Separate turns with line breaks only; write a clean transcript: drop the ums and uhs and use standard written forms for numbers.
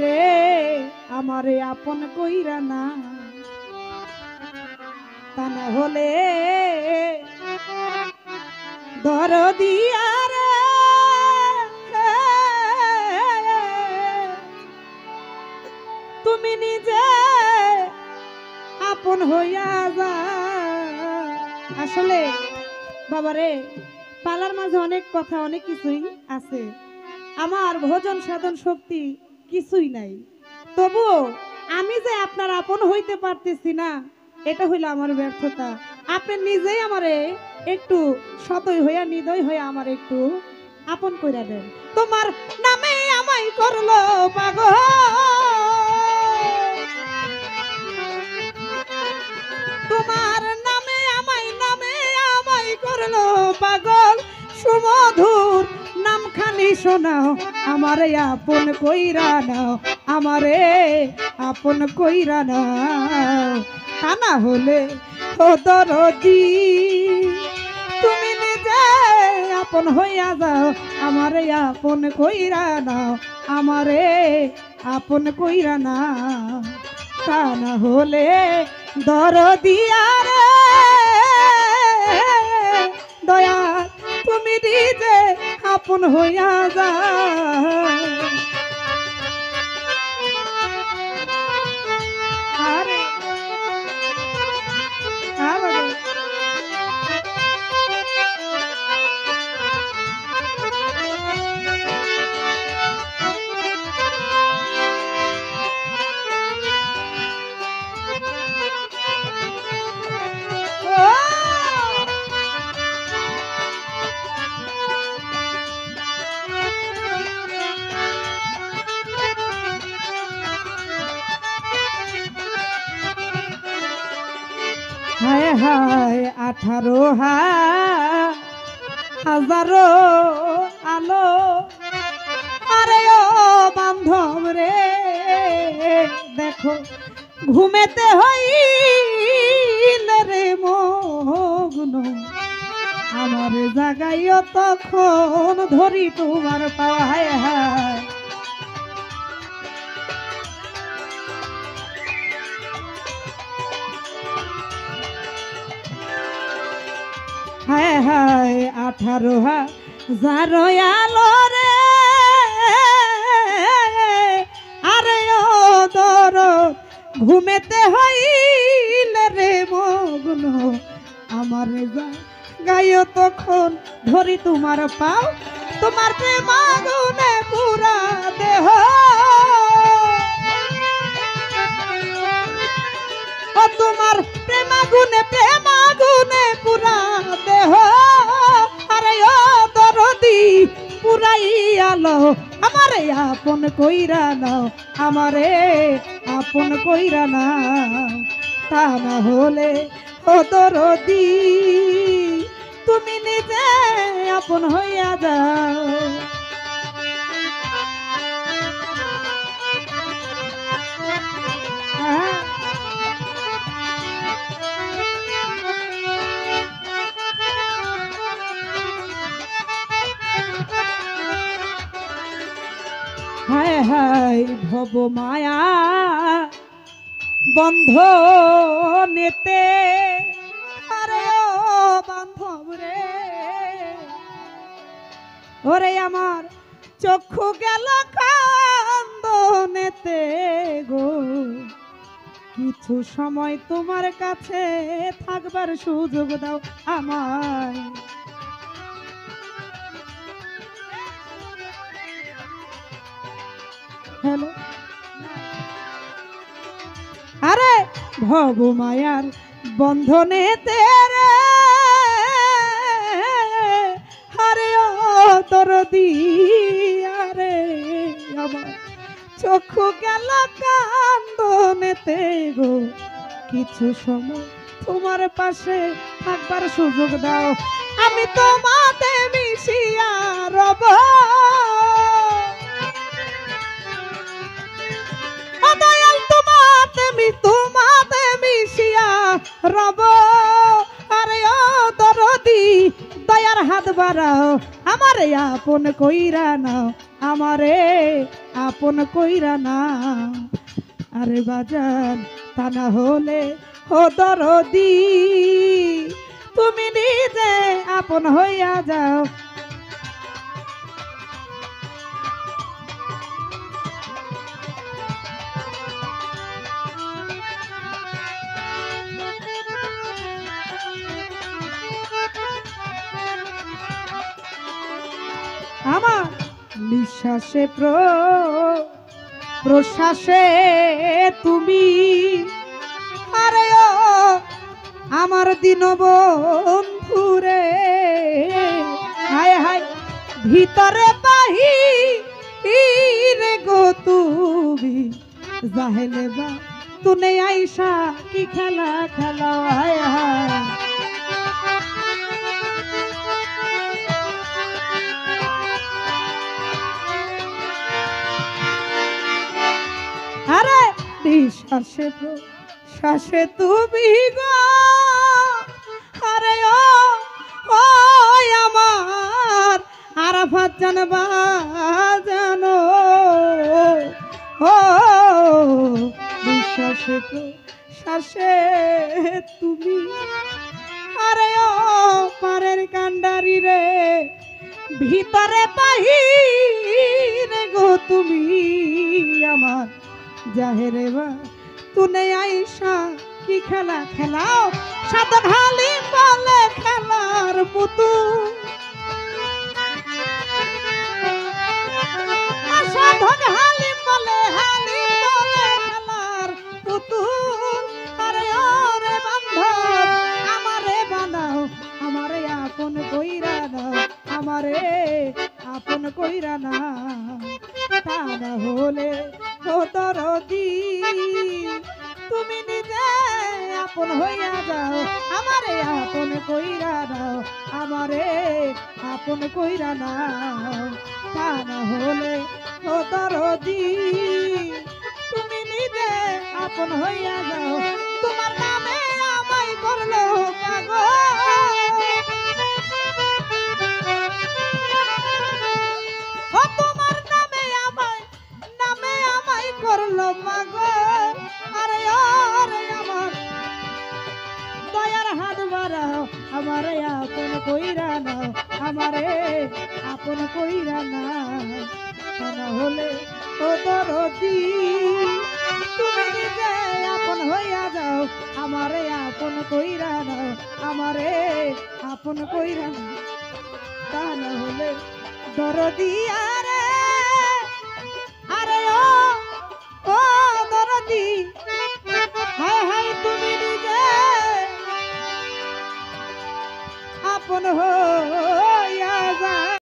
রে আমারে আপন কইরা না, তা না হলে দরদিয়া রে তুমি নিজে আপন হইয়া যা। আসলে বাবারে পালার মাঝে অনেক কথা অনেক কিছুই আছে, আমার ভোজন সাধন শক্তি কিছুই নাই, তবুও আমি যে আপনার আপন হইতে পারতেছি না, এটা হইল আমার ব্যর্থতা। আপনি নিজেই আমারে একটু সতই হইয়া নিদয় হইয়া আমার একটু আপন কইরা দেন। তোমার নামে আমায় করলো পাগল, তোমার নামে আমায় করলো পাগল, সুমধুর নামখানি শোনাও আমারে আপন কইরা নাও, আমারে আপন কইরা নাও, তা না হলে ও দরদি তুমি নিজে আপন হইয়া যাও, আমারে আপন কইরা নাও, আমারে আপন কইরা নাও, তা না হলে দরদিয়া রে দয়া তুমি নিজে আপন হইয়া যাও। আরে হায় হায় 18,000 আলো, আরে ও বান্ধব রে দেখো ঘুমেতে হইলে রে মগ্ন, আমার জাগাইও তখন ধরি তোমার পাওয়া। হায় হায় হায় হায় 18,000 আলো রে, আরে ও দরদ ঘুমেতে হইলে রে মগ্ন, আমার গায়ও তখন ধরি তোমার পাও, তোমার প্রেম আগুনে পুরা দেহ, ও তোমার প্রেম আগুনে পুরা দেহ, আরে ও দরদি পুরাইয়ালো আমারে আপন কইরা নাও, আমারে আপন কইরা নাও, তা না হলে ও দরদি তুমি নিজে আপন হইয়া যাও। হায় হায় ভব মায়া বন্ধ নেতে, আরে ও বান্ধব রে ওরে আমার চক্ষু গেল কান্দনেতে গো, কিছু সময় তোমার কাছে থাকবার সুযোগ দাও আমায়। হ্যালো আরে ভব মায়ার বন্ধনেতে রে, আরে ও দরদি আরে আমার চক্ষু গেল কান্দনেতে গো, কিছু সময় তোমার পাশে থাকবার সুযোগ দাও, আমি তোমাতে মিশিয়া রব, তোমাতে মিশিয়া রব, আরে ও দরদি দয়ার হাত বাড়াও আমারে আপন কইরা নাও, আমারে আপন কইরা না। আরে বাজান তা না হলে ও দরদি তুমি নিজে আপন হইয়া যাও। আমার নিঃশ্বাসে প্রশ্বাসে তুমি, আরে ও আমার দীনবন্ধুরে, হায় হায় ভিতরে বাহিরে গো তুমি জাহেলে বা তুনে আইসা কি খেলা খেলা, হায় হায় আরে নিঃশ্বাসে প্রশ্বাসে তুমি গো, আরে ও ও আমার আরাফাত জানবা জানো, ও নিঃশ্বাসে প্রশ্বাসে তুমি, আরে ও পারের কান্ডারি রে ভিতরে বাহিরে গো তুমি আমার জাহেরে বা তুনে আইসা কি খেলা খেলাও। সাধন হালিম বলে খেলার পুতুল, সাধন হালিম বলে খেলার পুতুল, আরে ওরে বান্ধব আমারে বানাও, আমারে আপন কইরা দাও, আমারে আপন কইরা না। তা না হলে ও দরদি তুমি নিজে আপন হইয়া যাও, আমারে আপন কইরা দাও, আমারে আপন কইরা নাও। তা না হলে ও দরদি তুমি নিজে আপন হইয়া যাও, তোমার নামে আমায় করলো পাগল, ও তোমার নামে আমায় করলো পাগল, আরে আরে আমার দয়ার হাত বাড়াও, আমারে আপন কইরা নাও, আমারে আপন কইরা নাও। তা না হলে ও দরদি তুমি নিজে আপন হইয়া যাও, আমারে আপন কইরা নাও, আমারে আপন কইরা নাও। তা না হলে দরদি আর